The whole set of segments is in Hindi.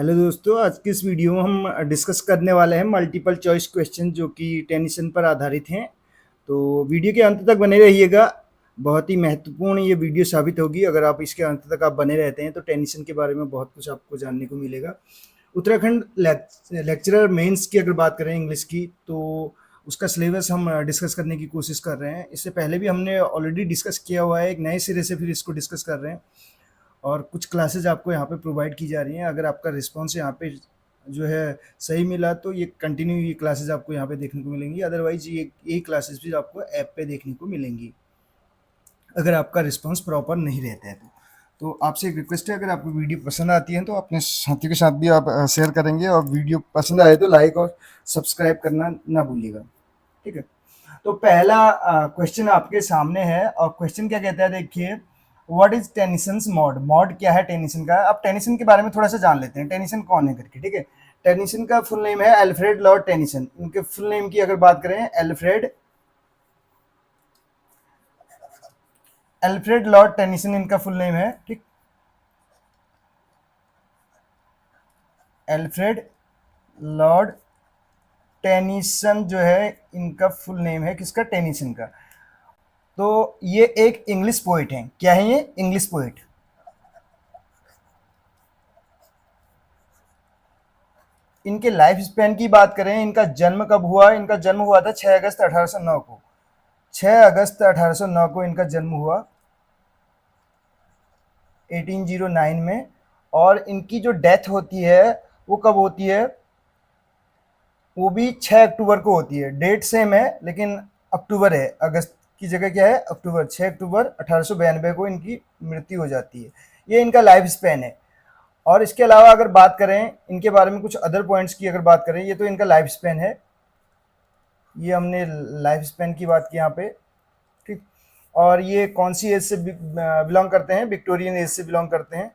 हेलो दोस्तों, आज की इस वीडियो में हम डिस्कस करने वाले हैं मल्टीपल चॉइस क्वेश्चन जो कि टेनिसन पर आधारित हैं। तो वीडियो के अंत तक बने रहिएगा। बहुत ही महत्वपूर्ण ये वीडियो साबित होगी। अगर आप इसके अंत तक आप बने रहते हैं तो टेनिसन के बारे में बहुत कुछ आपको जानने को मिलेगा। उत्तराखंड लेक्चरर मेंस की अगर बात करें इंग्लिश की, तो उसका सिलेबस हम डिस्कस करने की कोशिश कर रहे हैं। इससे पहले भी हमने ऑलरेडी डिस्कस किया हुआ है, एक नए सिरे से फिर इसको डिस्कस कर रहे हैं और कुछ क्लासेज आपको यहाँ पे प्रोवाइड की जा रही हैं। अगर आपका रिस्पॉन्स यहाँ पे जो है सही मिला तो ये कंटिन्यू ये क्लासेज आपको यहाँ पे देखने को मिलेंगी। अदरवाइज ये क्लासेज भी आपको ऐप पे देखने को मिलेंगी अगर आपका रिस्पॉन्स प्रॉपर नहीं रहता है तो आपसे एक रिक्वेस्ट है, अगर आपको वीडियो पसंद आती है तो अपने साथियों के साथ भी आप शेयर करेंगे, और वीडियो पसंद आए तो लाइक और सब्सक्राइब करना ना भूलिएगा। ठीक है, तो पहला क्वेश्चन आपके सामने है और क्वेश्चन क्या कहता है, देखिए, what is Tennyson's mod. Mod क्या है टेनिसन का। अब टेनिसन के बारे में थोड़ा सा जान लेते हैं, टेनिसन कौन है करके। ठीक है, टेनिसन का फुल नेम है अल्फ्रेड लॉर्ड टेनिसन। इनके फुल नेम की अगर बात करें, अल्फ्रेड लॉर्ड टेनिसन इनका फुल नेम है। ठीक, अल्फ्रेड लॉर्ड टेनिसन जो है इनका फुल नेम है, किसका, टेनिसन का। तो ये एक इंग्लिश पोइट हैं। क्या है ये, इंग्लिश पोइट। इनके लाइफ स्पैन की बात करें, इनका जन्म कब हुआ। इनका जन्म हुआ था 6 अगस्त 1809 को। 6 अगस्त 1809 को इनका जन्म हुआ, 1809 में। और इनकी जो डेथ होती है वो कब होती है, वो भी 6 अक्टूबर को होती है। डेट सेम है लेकिन अक्टूबर है, अगस्त की जगह क्या है, अक्टूबर। 6 अक्टूबर 1892 को इनकी मृत्यु हो जाती है। ये इनका लाइफ स्पैन है। और इसके अलावा अगर बात करें इनके बारे में कुछ अदर पॉइंट्स की अगर बात करें, ये तो इनका लाइफ स्पैन है। ये हमने लाइफ स्पैन की बात की यहाँ पे। ठीक, और ये कौन सी एज से बिलोंग करते हैं, विक्टोरियन एज से बिलोंग करते हैं।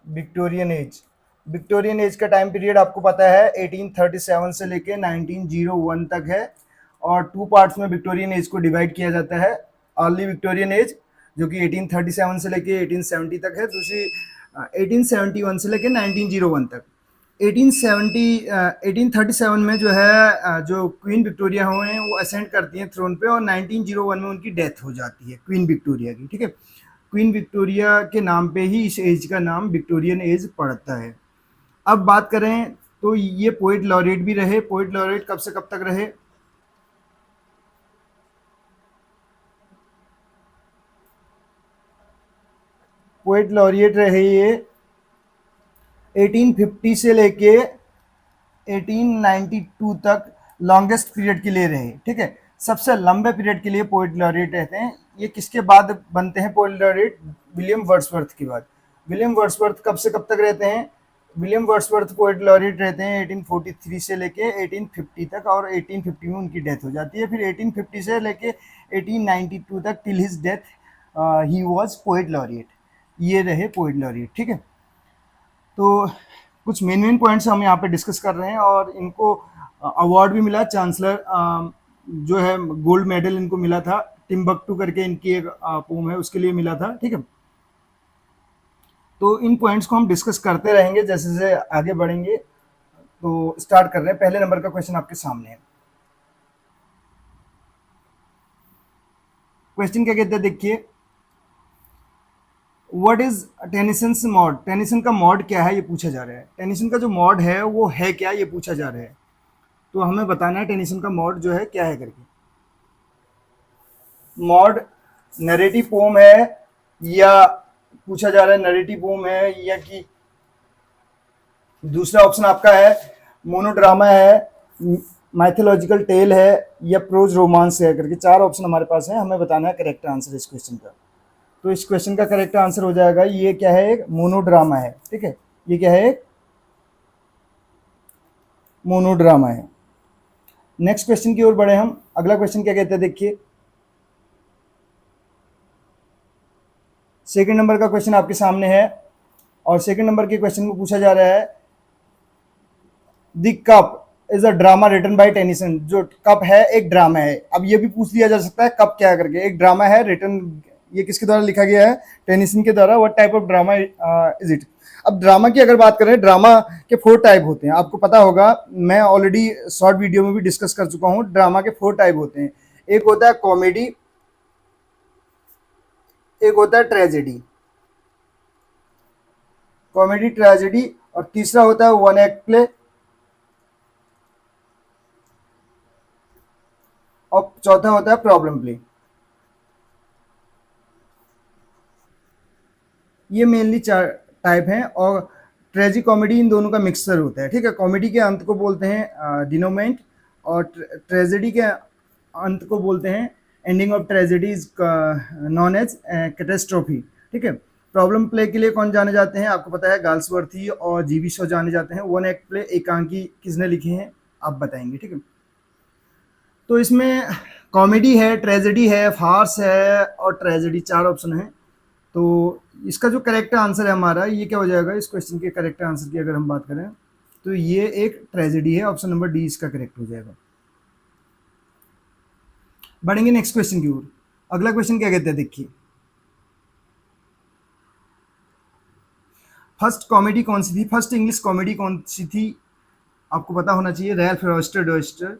विक्टोरियन एज, विक्टोरियन एज का टाइम पीरियड आपको पता है 1837 से लेके 1901 तक है। और टू पार्ट्स में विक्टोरियन एज को डिवाइड किया जाता है। अर्ली विक्टोरियन एज जो कि 1837 से लेके 1870 तक है। दूसरी 1871 से लेके 1901 तक। 1837 में जो है जो क्वीन विक्टोरिया हुए हैं वो असेंड करती हैं थ्रोन पे, और 1901 में उनकी डेथ हो जाती है क्वीन विक्टोरिया की। ठीक है, क्वीन विक्टोरिया के नाम पे ही इस एज का नाम विक्टोरियन एज पड़ता है। अब बात करें तो ये पोइट लॉरेट भी रहे। पोइट लॉरेट कब से कब तक रहे, पोइट लॉरिएट रहे ये 1850 से लेके 1892 तक लॉन्गेस्ट पीरियड के लिए रहे। ठीक है, सबसे लंबे पीरियड के लिए पोइट लॉरिएट रहते हैं। ये किसके बाद बनते हैं पोइट लॉरिएट, विलियम वर्ड्सवर्थ के बाद। विलियम वर्ड्सवर्थ कब से कब तक रहते हैं, विलियम वर्ड्सवर्थ पोइट लॉरिएट रहते हैं 1843 से लेके 1850 तक, और 1850 में उनकी डेथ हो जाती है। फिर 1850 से लेके 1892 तक till his death he was poet laureate. ये रहे पोइट लॉरिएट। ठीक है, तो कुछ मेन पॉइंट्स हम यहाँ पे डिस्कस कर रहे हैं। और इनको अवार्ड भी मिला, चांसलर जो है गोल्ड मेडल इनको मिला था। टिम्बकटू करके इनकी एक पोम है, उसके लिए मिला था। ठीक है, तो इन पॉइंट्स को हम डिस्कस करते रहेंगे जैसे जैसे आगे बढ़ेंगे। तो स्टार्ट कर रहे हैं। पहले नंबर का क्वेश्चन आपके सामने है। क्वेश्चन क्या कहते हैं, देखिए, what is Tennyson's mod. Tennyson का मॉड क्या है ये पूछा जा रहा है। टेनिसन का जो मॉड है वो है क्या, ये पूछा जा रहा है। तो हमें बताना है टेनिसन का मॉड जो है क्या है करके। मॉड नरेटिव पोम है, या पूछा जा रहा है नरेटिव पोम है, या कि दूसरा ऑप्शन आपका है मोनोड्रामा है, माइथोलॉजिकल टेल है, या प्रोज रोमांस है करके। 4 ऑप्शन हमारे पास है, हमें बताना है करेक्ट आंसर इस क्वेश्चन का। तो इस क्वेश्चन का करेक्ट आंसर हो जाएगा, ये क्या है, एक मोनोड्रामा है। ठीक है, ये क्या है, एक मोनोड्रामा है। नेक्स्ट क्वेश्चन की ओर बढ़े हम। अगला क्वेश्चन क्या कहते हैं, देखिए, सेकंड नंबर का क्वेश्चन आपके सामने है। और सेकंड नंबर के क्वेश्चन में पूछा जा रहा है, the cup is a drama written by Tennyson. जो कप है एक ड्रामा है। अब ये भी पूछ लिया जा सकता है कप क्या करके, एक ड्रामा है रिटन ये किसके द्वारा लिखा गया है? टेनिसन के द्वारा। What type of drama is it? अब ड्रामा की अगर बात करें, ड्रामा के 4 टाइप होते हैं, आपको पता होगा, मैं ऑलरेडी शॉर्ट वीडियो में भी डिस्कस कर चुका हूँ। ड्रामा के 4 टाइप होते हैं। एक होता है कॉमेडी, एक होता है ट्रेजेडी, कॉमेडी ट्रेजेडी, और तीसरा होता है वन एक्ट प्ले, और चौथा होता है प्रॉब्लम प्ले। ये मेनली 4 टाइप हैं, और ट्रेजी कॉमेडी इन दोनों का मिक्सचर होता है, ठीक है। कॉमेडी के अंत को बोलते हैं डिनोमेंट, और ट्रेजेडी के अंत को बोलते हैं ending of tragedy is known as catastrophe, ठीक है। प्रॉब्लम प्ले के लिए कौन जाने जाते हैं? आपको पता है, गाल्सवर्थी और जीवी शो जाने जाते हैं। वन एक्ट प्ले एकांकी किसने लिखे हैं? आप बताएंगे, ठीक है। तो इसमें कॉमेडी है, ट्रेजेडी है, फार्स है और ट्रेजेडी, 4 ऑप्शन है। तो इसका जो करेक्ट आंसर है हमारा, ये क्या हो जाएगा? इस क्वेश्चन के करेक्ट आंसर की अगर हम बात करें तो ये एक ट्रेजेडी है। ऑप्शन नंबर डी इसका करेक्ट हो जाएगा। बढ़ेंगे नेक्स्ट क्वेश्चन की ओर। अगला क्वेश्चन क्या कहते हैं, देखिए। फर्स्ट कॉमेडी कौन सी थी? फर्स्ट इंग्लिश कॉमेडी कौन सी थी? आपको पता होना चाहिए, रैल्फ रॉयस्टर डॉयस्टर,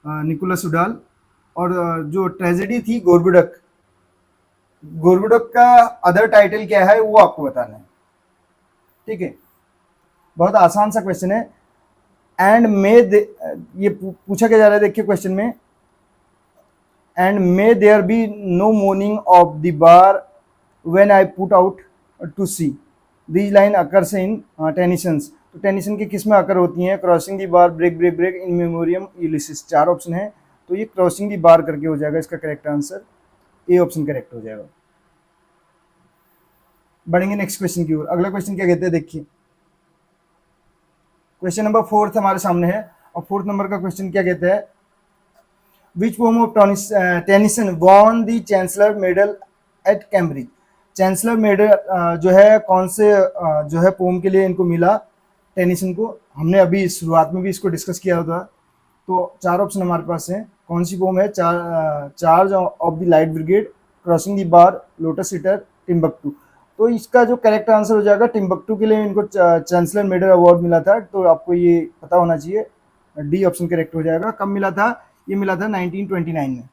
निकोलस उडाल। और जो ट्रेजेडी थी गोरबुडक, गोरबुडक का अदर टाइटल क्या है वो आपको बताना है, ठीक है। बहुत आसान सा क्वेश्चन है। एंड मे ये पूछा क्या जा रहा है, देखिए क्वेश्चन में, and may there be no moaning of the bar when I put out to sea, these line occurs in Tennyson's. तो टेनिसन की किस में अकर होती हैं? Crossing the bar, break break break, in memoriam, Ulysses. 4 option है, तो ये क्रॉसिंग दी बार करके हो जाएगा इसका correct answer. A option correct हो जाएगा। बढ़ेंगे नेक्स्ट क्वेश्चन की ओर। अगला क्वेश्चन क्या कहते हैं, देखिए। क्वेश्चन नंबर 4 हमारे सामने है, और 4th नंबर का क्वेश्चन क्या कहता है? Which poem of Tennyson won the chancellor medal at Cambridge. Chancellor medal जो है, कौन से जो है पोम के लिए इनको मिला टेनिसन को? हमने अभी शुरुआत में भी इसको डिस्कस किया था। तो 4 ऑप्शन हमारे पास हैं। कौन सी पोम है? Charge of the light brigade, crossing the bar, lotus eater, Timbuktu. तो इसका जो करेक्ट आंसर हो जाएगा, टिम्बकटू के लिए इनको चांसलर मेडल अवार्ड मिला था। तो आपको ये पता होना चाहिए, डी ऑप्शन करेक्ट हो जाएगा। कब मिला था? ये मिला था 1929 में,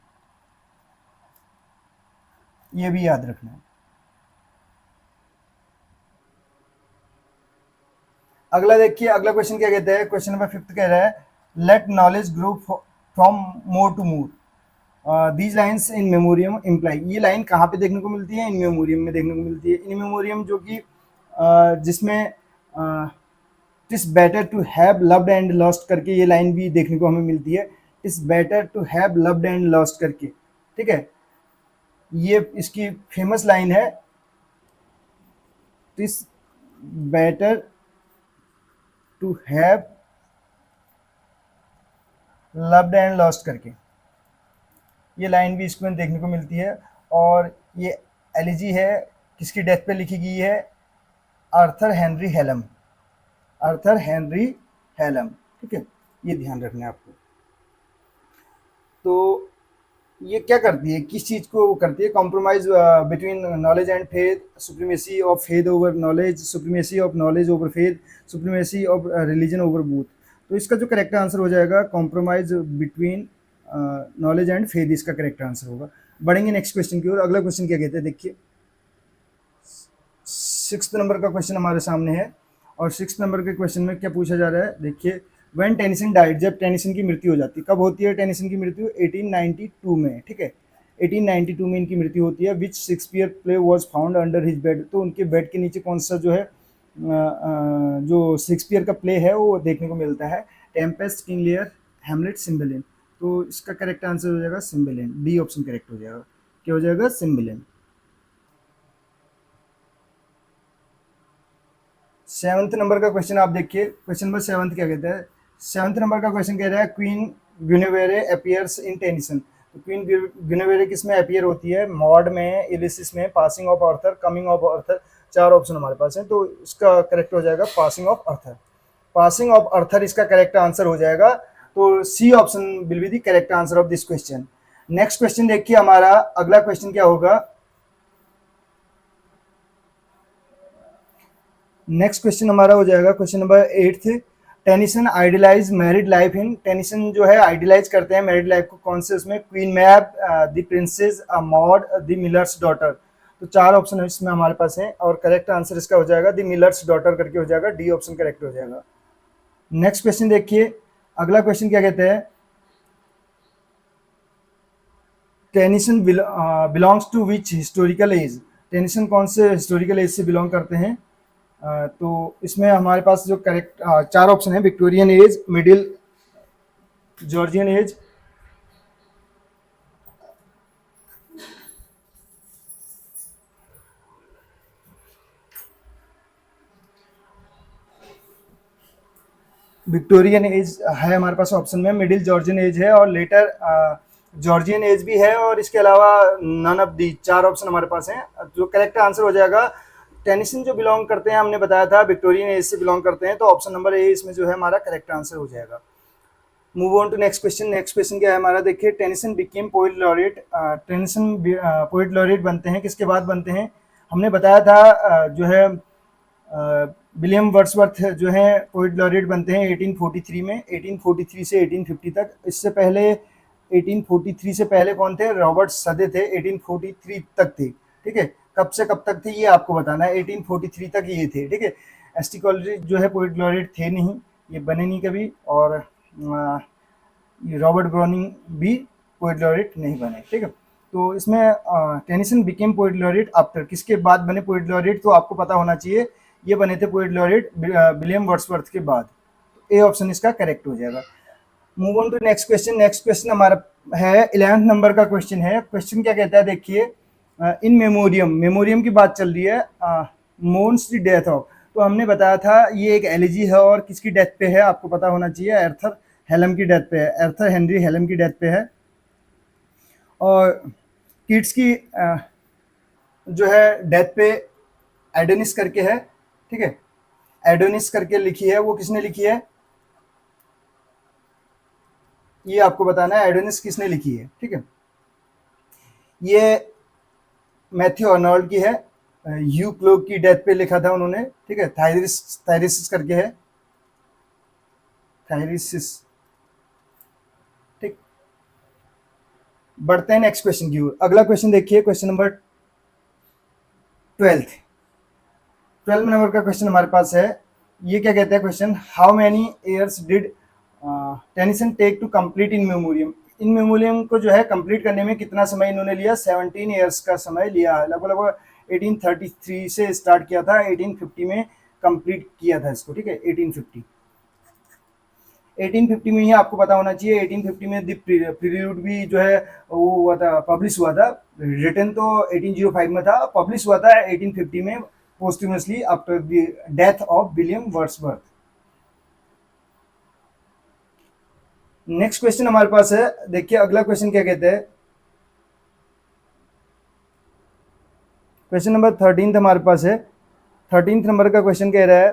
ये भी याद रखना है। अगला देखिए, अगला क्वेश्चन क्या कहता है? क्वेश्चन नंबर 5 कह रहा है, let knowledge grow from more to more, these lines in memoriam imply. ये लाइन कहाँ पे देखने को मिलती है? इन मेमोरियम में देखने को मिलती है। इन मेमोरियम जो कि जिसमें it's better to have loved and lost करके ये लाइन भी देखने को हमें मिलती है। It's better to have loved and lost करके, ठीक है। ये इसकी फेमस लाइन है, it's better to have loved and lost करके। ये लाइन भी इसमें देखने को मिलती है। और ये एलिजी है, किसकी डेथ पे लिखी गई है? आर्थर हेनरी हेलम, आर्थर हेनरी हेलम, ठीक है। ये ध्यान रखना है आपको। तो ये क्या करती है, किस चीज़ को करती है? Compromise between knowledge and faith, supremacy of faith over knowledge, supremacy of knowledge over faith, supremacy of religion over booth. तो इसका जो करेक्ट आंसर हो जाएगा, compromise between knowledge and faith, इसका करेक्ट आंसर होगा। बढ़ेंगे नेक्स्ट क्वेश्चन की ओर। अगला क्वेश्चन क्या कहते हैं, देखिए। 6th नंबर का क्वेश्चन हमारे सामने है, और 6th नंबर के क्वेश्चन में क्या पूछा जा रहा है, देखिए। व्हेन टेनिसन डाइड, जब टेनिसन की मृत्यु हो जाती है। कब होती है टेनिसन की मृत्यु? 1892 में, ठीक है। 1892 में इनकी मृत्यु होती है। Which Shakespeare play was found under his bed. तो उनके बेड के नीचे कौन सा जो है जो शेक्सपियर का प्ले है वो देखने को मिलता है? Tempest, King Lear, Hamlet, Cymbeline. तो इसका करेक्ट आंसर हो जाएगा सिम्बेलिन। डी ऑप्शन करेक्ट हो जाएगा। क्या हो जाएगा? सिम्बेलिन। 7th नंबर का क्वेश्चन आप देखिए। क्वेश्चन नंबर 7 क्या कहता है? 7th नंबर का क्वेश्चन कह रहा है, queen Guinevere appears in Tennyson. तो क्वीन गुइनेवेरे किस में अपीयर होती है? मॉड में, यूलिसिस में, passing of Arthur, coming of Arthur. 4 option हमारे पास है, तो इसका करेक्ट हो जाएगा passing of Arthur. Passing of Arthur इसका करेक्ट आंसर हो जाएगा। तो C option will be the correct answer of this question. Next question देखिए हमारा। अगला क्वेश्चन क्या होगा? नेक्स्ट क्वेश्चन हमारा हो जाएगा question number 8। Tennyson idealize married life in, Tennyson जो है आइडियलाइज करते हैं मैरिड लाइफ को कौन से उसमें, क्वीन मैब, the princess, mod, the millers daughter. तो 4 ऑप्शन इसमें हमारे पास हैं और करेक्ट आंसर इसका हो जाएगा द मिलर्स डॉटर करके हो जाएगा, डी ऑप्शन करेक्ट हो जाएगा। नेक्स्ट क्वेश्चन देखिए, अगला क्वेश्चन क्या कहते हैं, Tennyson belongs to which historical age, Tennyson कौन से हिस्टोरिकल एज से बिलोंग करते हैं। तो इसमें हमारे पास जो करेक्ट 4 ऑप्शन है, Victorian age, middle, Georgian age, Victorian age है हमारे पास ऑप्शन में, मिडिल जॉर्जियन एज है और लेटर जॉर्जियन एज भी है, और इसके अलावा नन ऑफ दी, 4 ऑप्शन हमारे पास हैं। जो करेक्ट आंसर हो जाएगा, टेनिसन जो बिलोंग करते हैं हमने बताया था विक्टोरियन एज से बिलोंग करते हैं, तो ऑप्शन नंबर ए इसमें जो है हमारा करेक्ट आंसर हो जाएगा। Move on to next question. Next question क्या है हमारा, देखिए, Tennyson became poet laureate, Tennyson poet laureate बनते हैं, किसके बाद बनते हैं। हमने बताया था जो है विलियम वर्ड्सवर्थ जो है पोएट लॉरेट बनते हैं 1843 में, 1843 से 1850 तक। इससे पहले 1843 से पहले कौन थे, रॉबर्ट सदे थे, 1843 तक थे, ठीक है। कब से कब तक थे ये आपको बताना है, 1843 तक ये थे, ठीक है। एस.टी. कॉलरिज जो है पोएट लॉरेट थे नहीं, ये बने नहीं कभी, और रॉबर्ट ब्राउनिंग भी पोएट लॉरेट नहीं बने, ठीक है। तो इसमें Tennyson became poet laureate after, किसके बाद बने पोएट लॉरेट, तो आपको पता होना चाहिए, ये बने थे पोएट लॉरेट विलियम वर्ड्सवर्थ के बाद। ए ऑप्शन इसका करेक्ट हो जाएगा। Move on to next question. Next question हमारा है 11th नंबर का क्वेश्चन है। क्वेश्चन क्या कहता है, देखिए, इन मेमोरियम, मेमोरियम की बात चल रही है, मोन्स द डेथ ऑफ, तो हमने बताया था ये एक एलिजी है और किसकी डेथ पे है, आपको पता होना चाहिए, आर्थर हेलम की डेथ पे है, आर्थर हेनरी हेलम की डेथ पे है। और किड्स की जो है डेथ पे एडोनिस करके है, ठीक है, एडोनिस करके लिखी है, वो किसने लिखी है ये आपको बताना है, एडोनिस किसने लिखी है, ठीक है। ये मैथ्यू अर्नोल्ड की है, यू क्लोग की डेथ पे लिखा था उन्होंने, ठीक है, थायरिसिस करके है, थायरिसिस, ठीक। बढ़ते हैं नेक्स्ट क्वेश्चन की ओर। अगला क्वेश्चन देखिए, क्वेश्चन नंबर 12 नंबर का क्वेश्चन हमारे पास है। ये क्या कहता है question, how many years did Tennyson take to complete In Memoriam, In Memoriam को जो है कंप्लीट करने में कितना समय इन्होंने लिया, 17 ईयर्स का समय लिया है। लगभग 1833 से स्टार्ट किया था, 1850 में कंप्लीट किया था इसको, ठीक है, 1850 में ही आपको पता होना चाहिए, 1850 में द प्रील्यूड भी जो है वो हुआ था, पब्लिश हुआ था, रिटन तो 1805 में था, पब्लिश हुआ था 1850 में, posthumously after the death of William Wordsworth. Next question हमारे पास है, देखिए अगला क्वेश्चन क्या कहते हैं, क्वेश्चन नंबर 13 हमारे पास है। 13 नंबर का क्वेश्चन कह रहा है,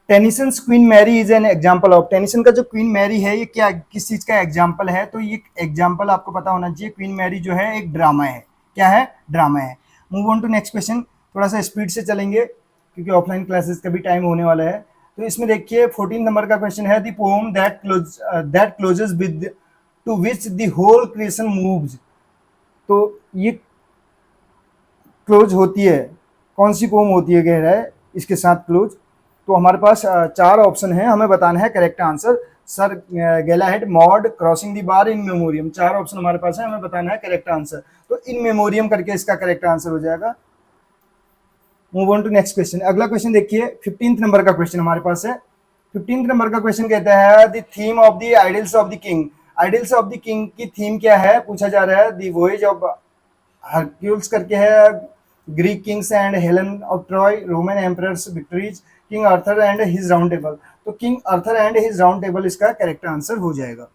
Tennyson's Queen Mary is an example of, Tennyson का जो क्वीन मैरी है ये क्या, किस चीज का एग्जाम्पल है, तो ये एग्जाम्पल आपको पता होना चाहिए, क्वीन मैरी जो है एक ड्रामा है, क्या है, ड्रामा है। Move on to next question, थोड़ा सा स्पीड से चलेंगे क्योंकि ऑफलाइन क्लासेस का भी टाइम होने वाला है। तो इसमें देखिए 14 नंबर का क्वेश्चन है, the poem that closes with to which the whole creation moves, तो ये क्लोज होती है, कौन सी पोएम होती है कह रहा है इसके साथ क्लोज। तो हमारे पास 4 ऑप्शन है, हमें बताना है correct answer, Sir Galahad, Maud, crossing the bar, in memoriam, 4 option हमारे पास है, हमें बताना है करेक्ट आंसर, तो इन मेमोरियम करके इसका करेक्ट आंसर हो जाएगा। Move on to next question. अगला क्वेश्चन देखिए 15th नंबर का क्वेश्चन हमारे पास है। 15th नंबर का क्वेश्चन कहता है, the theme of the idols of the king, idols of the king की थीम क्या है पूछा जा रहा है। द वॉयेज ऑफ हरक्यूल्स करके है, Greek kings and Helen of Troy, Roman emperors victories, King Arthur and his round table, तो King Arthur and his round table इसका करेक्ट आंसर हो जाएगा।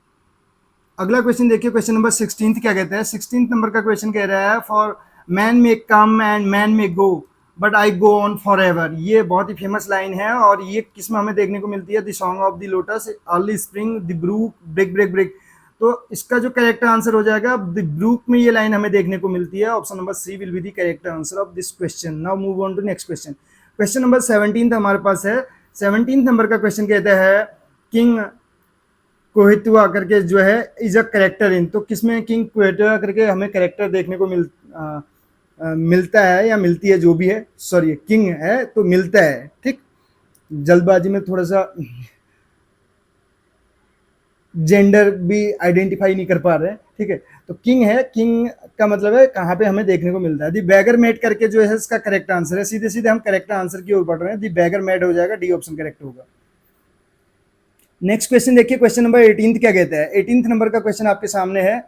अगला क्वेश्चन देखिए, क्वेश्चन नंबर 16 क्या कहता है। 16 नंबर का क्वेश्चन कह रहा है, for man may come and man may go but I go on for ever, ये बहुत ही फेमस लाइन है और ये किस में हमें देखने को मिलती है, the song of the lotus, early spring, the brook, break break break, तो इसका जो करेक्ट आंसर हो जाएगा, द ब्रूक में ये लाइन हमें देखने को मिलती है। Option number C will be the correct answer of this question. Now move on to next question. Question number 17 हमारे पास है। 17 नंबर का क्वेश्चन कहता है किंग कोहितुआ करके जो है इज अ करेक्टर इन। तो किसमें किंग कोहितुआ करके हमें करेक्टर देखने को मिलता है या मिलती है, जो भी है, सॉरी किंग है तो मिलता है, ठीक। जल्दबाजी में थोड़ा सा जेंडर भी आइडेंटिफाई नहीं कर पा रहे हैं, ठीक है। तो किंग है, किंग का मतलब है कहाँ पे हमें देखने को मिलता है। दी बैगर मेड करके जो है इसका करेक्ट आंसर है। सीधे सीधे हम करेक्ट आंसर की ओर बढ़ रहे हैं। दी बैगर मेड हो जाएगा, डी ऑप्शन करेक्ट होगा। नेक्स्ट क्वेश्चन देखिए, क्वेश्चन नंबर 18 क्या कहता है। 18 नंबर का क्वेश्चन आपके सामने है।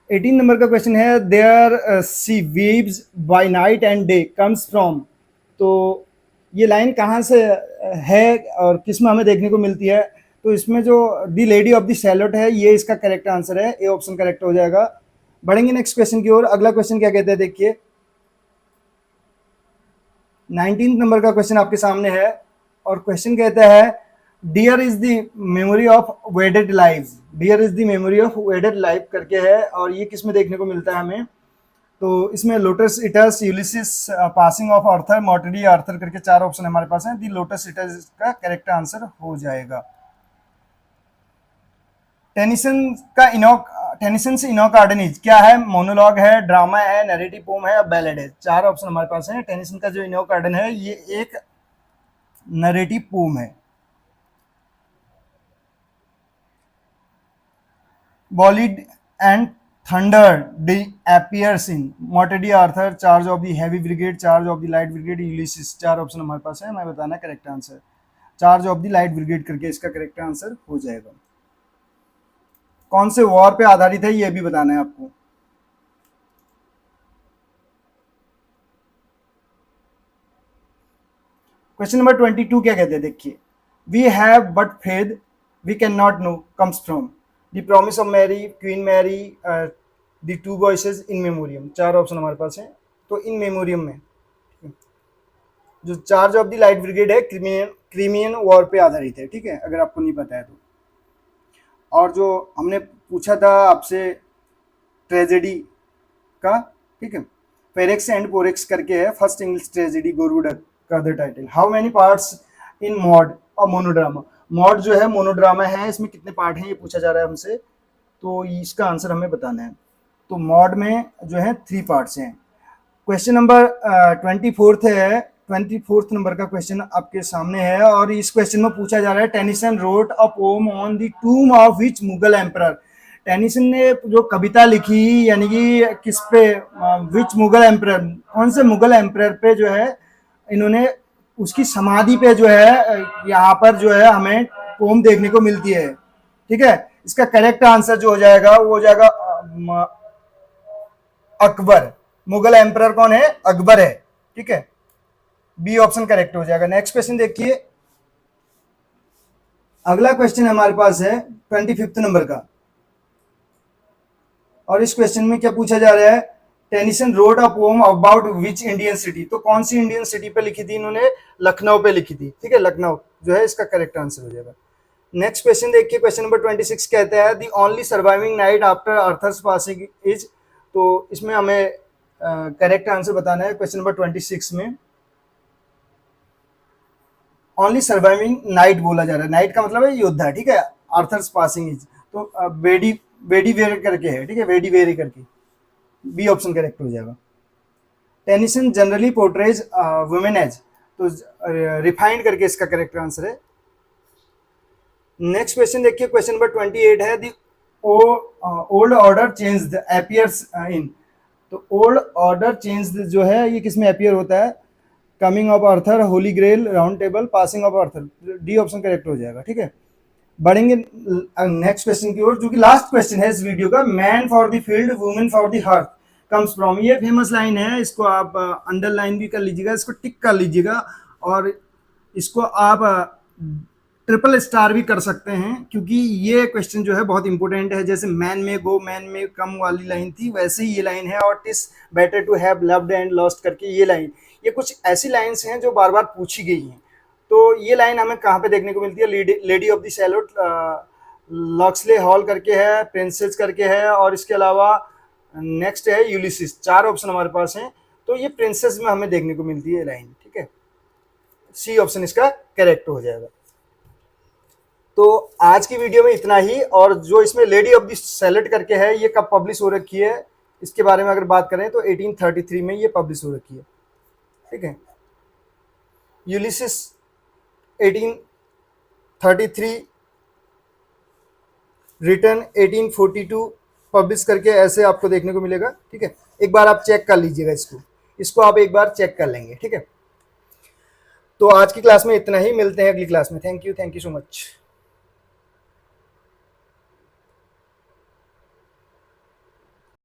18 नंबर का क्वेश्चन है there sea weaves by night and day comes from. तो ये लाइन कहाँ से है और किस में हमें देखने को मिलती है। तो इसमें जो दी लेडी ऑफ द सैलड है, ये इसका करेक्ट आंसर है, ए ऑप्शन करेक्ट हो जाएगा। बढ़ेंगे नेक्स्ट क्वेश्चन की ओर। अगला क्वेश्चन क्या कहते हैं देखिए, 19 नंबर का क्वेश्चन आपके सामने है और क्वेश्चन कहता है dear is the memory of wedded life. Dear is the memory of wedded life करके है और ये किस में देखने को मिलता है हमें। तो इसमें Lotus Eaters, Ulysses, passing of Arthur, Morte d'Arthur करके 4 ऑप्शन हमारे पास हैं। दी लोटस इटस का करेक्ट आंसर हो जाएगा। टेनिसन से इनॉक आर्डेनिज क्या है, मोनोलॉग है, ड्रामा है, नैरेटिव पोम है या बैलेड है। 4 ऑप्शन हमारे पास हैं। टेनिसन का जो इनॉक आर्डन है ये एक नैरेटिव पोम है। बॉलीड एंड थंडर डी appears in Morte d'Arthur, charge of the heavy brigade, charge of the light brigade, Ulysses. 4 option हमारे पास है, मैं बताना correct answer charge of the light brigade करके इसका करेक्ट आंसर हो जाएगा। कौन से वॉर पे आधारित है ये भी बताना है आपको। क्वेश्चन नंबर 22 क्या कहते हैं देखिए, we have but faith we can not know comes from the promise of Mary, Queen Mary, the two voices, In memoriam. 4 option हमारे पास हैं। तो इन मेमोरियम में जो charge of the light brigade है क्रीमियन वॉर पे आधारित है, ठीक है, अगर आपको नहीं पता है तो। और जो हमने पूछा था आपसे ट्रेजेडी का, ठीक है, पेरेक्स एंड पोरेक्स करके है, फर्स्ट इंग्लिश ट्रेजेडी गोरुडक का the title. How many parts in mod और मोनोड्रामा। मॉड जो है मोनोड्रामा है, इसमें कितने पार्ट हैं ये पूछा जा रहा है हमसे, तो इसका आंसर हमें बताना है। तो मॉड में जो है 3 पार्ट्स हैं। क्वेश्चन नंबर 24 है। 24 नंबर का क्वेश्चन आपके सामने है और इस क्वेश्चन में पूछा जा रहा है Tennyson wrote a poem on the टूम of which Mughal emperor. Tennyson ने जो कविता लिखी यानी कि किस पे, विच मुगल एम्परर, कौन से मुगल एम्परर पे जो है इन्होंने उसकी समाधि पे जो है यहाँ पर जो है हमें पोम देखने को मिलती है, ठीक है। इसका करेक्ट आंसर जो हो जाएगा वो हो जाएगा अकबर। मुगल एम्परर कौन है, अकबर है, ठीक है, बी ऑप्शन करेक्ट हो जाएगा। नेक्स्ट क्वेश्चन देखिए, अगला क्वेश्चन हमारे पास है 25 नंबर का और इस क्वेश्चन में क्या पूछा जा रहा है, Tennyson wrote a poem about which Indian city. तो कौन सी इंडियन सिटी पे लिखी थी इन्होंने, लखनऊ पे लिखी थी, ठीक है, लखनऊ जो है इसका करेक्ट आंसर हो जाएगा। नेक्स्ट क्वेश्चन देखिए, क्वेश्चन नंबर 26 कहता है the only surviving knight after Arthur's passing is. तो इसमें हमें करेक्ट आंसर बताना है। क्वेश्चन नंबर 26 में ओनली सर्वाइविंग नाइट बोला जा रहा है, नाइट का मतलब है योद्धा, ठीक है, आर्थर्स पासिंग इज। तो वेडी वेरी करके है, ठीक है, वेडी वेरी करके, बी ऑप्शन करेक्ट हो जाएगा। Tennyson generally portrays women as, तो रिफाइंड करके इसका करेक्ट आंसर है। नेक्स्ट क्वेश्चन देखिए, क्वेश्चन नंबर 28 है the old order changed appears in. तो ओल्ड ऑर्डर चेंज्ड जो है ये किसमें अपीयर होता है, coming of Arthur, holy grail, round table, passing of Arthur, D option correct हो जाएगा, ठीक है। बढ़ेंगे नेक्स्ट क्वेश्चन की ओर, जो कि लास्ट क्वेश्चन है इस वीडियो का। Man for the field women for the hearth comes from. ये फेमस लाइन है, इसको आप अंडरलाइन भी कर लीजिएगा, इसको टिक कर लीजिएगा और इसको आप ट्रिपल स्टार भी कर सकते हैं क्योंकि ये क्वेश्चन जो है बहुत इंपॉर्टेंट है। जैसे मैन में गो मैन में कम वाली लाइन थी, वैसे ही ये लाइन है, और TISS better to have loved and lost करके ये लाइन, ये कुछ ऐसी लाइन्स हैं जो बार बार पूछी गई हैं। तो ये लाइन हमें कहाँ पे देखने को मिलती है? Lady of the Shalott, Locksley Hall करके है, प्रिंसेस करके है, और इसके अलावा नेक्स्ट है यूलिसिस। 4 ऑप्शन हमारे पास हैं, तो ये प्रिंसेस में हमें देखने को मिलती है लाइन, ठीक है। सी ऑप्शन इसका करेक्ट हो जाएगा। तो आज की वीडियो में इतना ही, और जो इसमें लेडी ऑफ द सैल्यूट करके है ये कब पब्लिश हो रखी है इसके बारे में अगर बात करें तो 1833 में ये पब्लिश हो रखी है, ठीक है। यूलिसिस 1833, रिटर्न 1842, पब्लिश करके ऐसे आपको देखने को मिलेगा, ठीक है। एक बार आप चेक कर लीजिएगा इसको आप एक बार चेक कर लेंगे, ठीक है। तो आज की क्लास में इतना ही, मिलते हैं अगली क्लास में। Thank you so much.